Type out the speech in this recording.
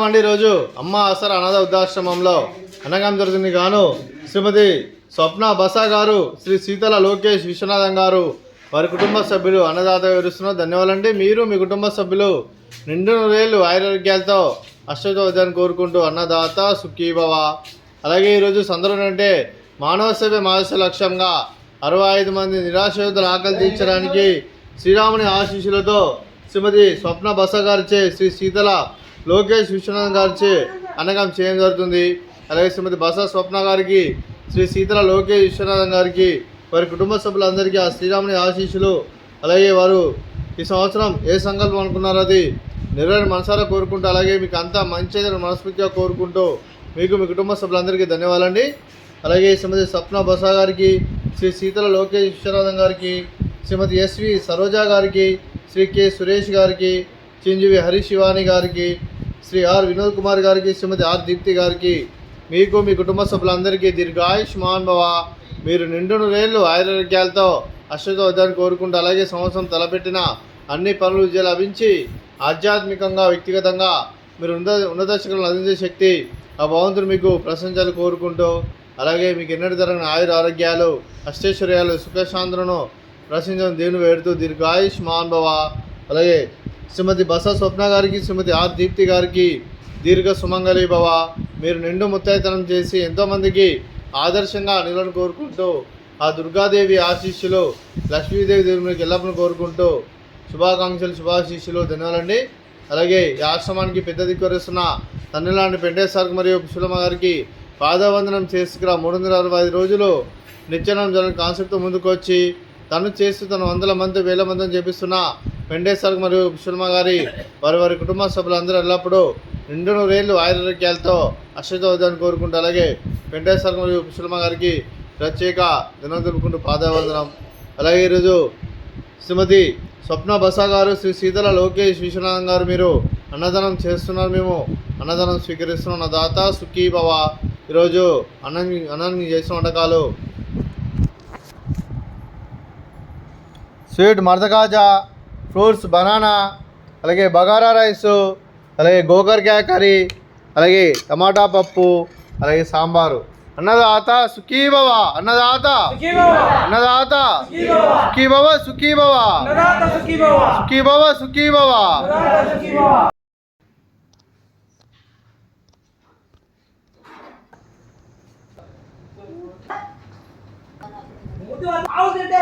అండి. ఈరోజు అమ్మ ఆసరా అనాథ వృద్ధాశ్రమంలో అన్నగాం జరుగుతుంది గాను శ్రీమతి స్వప్న బసా గారు, శ్రీ శీతల లోకేష్ విశ్వనాథం గారు, వారి కుటుంబ సభ్యులు అన్నదాత వివరిస్తున్నారు. ధన్యవాదాలండి. మీరు మీ కుటుంబ సభ్యులు నిండు నూరేళ్ళు ఆరోగ్యాలతో అష్టోదాన్ని కోరుకుంటూ అన్నదాత సుఖీభవ. అలాగే ఈరోజు సందర్భం అంటే మానవ సేవ మానస లక్ష్యంగా 65 మంది నిరాశ్రయుల ఆకలి తీర్చడానికి శ్రీరాముని ఆశీస్సులతో శ్రీమతి స్వప్న బస గారిచే శ్రీ శీతల లోకేష్ విశ్వనాథ్ గారిచే అన్నగం చేయడం జరుగుతుంది. అలాగే శ్రీమతి బస స్వప్న గారికి, శ్రీ శీతల లోకేష్ విశ్వనాథన్ గారికి, వారి కుటుంబ సభ్యులందరికీ ఆ శ్రీరాముని ఆశీస్సులు, అలాగే వారు ఈ సంవత్సరం ఏ సంకల్పం అనుకున్నారో అది నెరవేరు మనసారా కోరుకుంటూ, అలాగే మీకు అంతా మంచి మనస్ఫూర్తిగా కోరుకుంటూ మీకు మీ కుటుంబ సభ్యులందరికీ ధన్యవాదాలండి. అలాగే శ్రీమతి స్వప్న బస గారికి, శ్రీ శీతల లోకేష్ విశ్వనాథన్ గారికి, శ్రీమతి ఎస్వి సరోజా గారికి, శ్రీ కె సురేష్ గారికి, చిరంజీవి హరీష్ శివాని గారికి, శ్రీ ఆర్ వినోద్ కుమార్ గారికి, శ్రీమతి ఆర్ దీప్తి గారికి, మీకు మీ కుటుంబ సభ్యులందరికీ దీర్ఘాయుష్మాన్ భవ. మీరు నిండు నూరేళ్ళు ఆరోగ్యాలతో అష్టోదాన్ని కోరుకుంటూ, అలాగే సంవత్సరం తలపెట్టిన అన్ని పనులు విజయం లభించి ఆధ్యాత్మికంగా వ్యక్తిగతంగా మీరు ఉన్నత శిఖరాలను అందించే శక్తి ఆ భగవంతుడు మీకు ప్రశంసలు కోరుకుంటూ, అలాగే మీకు ఎన్నటి జరగిన ఆరోగ్యాలు అష్టైశ్వర్యాలు సుఖశాంతులను ప్రశంసను దేవుని వేడుతూ దీర్ఘాయుష్మాన్ భవ. అలాగే శ్రీమతి బస స్వప్న గారికి, శ్రీమతి ఆర్ దీప్తి గారికి దీర్ఘ సుమంగళి భవ. మీరు నిండు ముత్తైతనం చేసి ఎంతోమందికి ఆదర్శంగా నిలవని కోరుకుంటూ, ఆ దుర్గాదేవి ఆశీస్సులు, లక్ష్మీదేవి దేవుని మీకు ఎల్లప్పుడూ కోరుకుంటూ శుభాకాంక్షలు, శుభాశీస్సులు, ధన్యవాదాలండి. అలాగే ఈ ఆశ్రమానికి పెద్ద దిక్కువరిస్తున్న తండ్రి లాంటి పెండేశ్వర్ మరియు కుశలమ్మ గారికి పాదవందనం చేసుకురా 365 రోజులు నిత్యానం జరగని కాన్సెప్ట్తో ముందుకు వచ్చి తను చేస్తూ తన వందల మంది వేల మందిని చేపిస్తున్న పెండేశ్వర్ మరియు కుశలమ్మ గారి వారి కుటుంబ సభ్యులందరూ ఎల్లప్పుడూ నిండు నూరేళ్ళు ఆరోగ్యాలతో అష్టోదాన్ని కోరుకుంటూ, అలాగే పెండేశ్వర్ మరియు కుశలమ్మ గారికి ప్రత్యేక దినం తెలుపుకుంటూ పాదవందనం. అలాగే ఈరోజు శ్రీమతి స్వప్న బస గారు, శ్రీ శీతల లోకేష్ విశ్వనాథం గారు, మీరు అన్నదానం చేస్తున్నారు, మేము అన్నదానం స్వీకరిస్తున్నాం. అన్నదాత సుఖీభవ. ఈరోజు అన్నాన్ని చేసిన వంటకాలు స్వీట్ మర్దకాజా, ఫ్రూట్స్ బనానా, అలాగే బగారా రైసు, అలాగే గోకరకాయ కర్రీ, అలాగే టమాటా పప్పు, అలాగే సాంబారు. అన్నదాత సుఖీభవ. అన్నదాత అన్నదాత సుఖీభవ సుఖీభవ సుఖీభవ సుఖీభవ. అవుతుంటే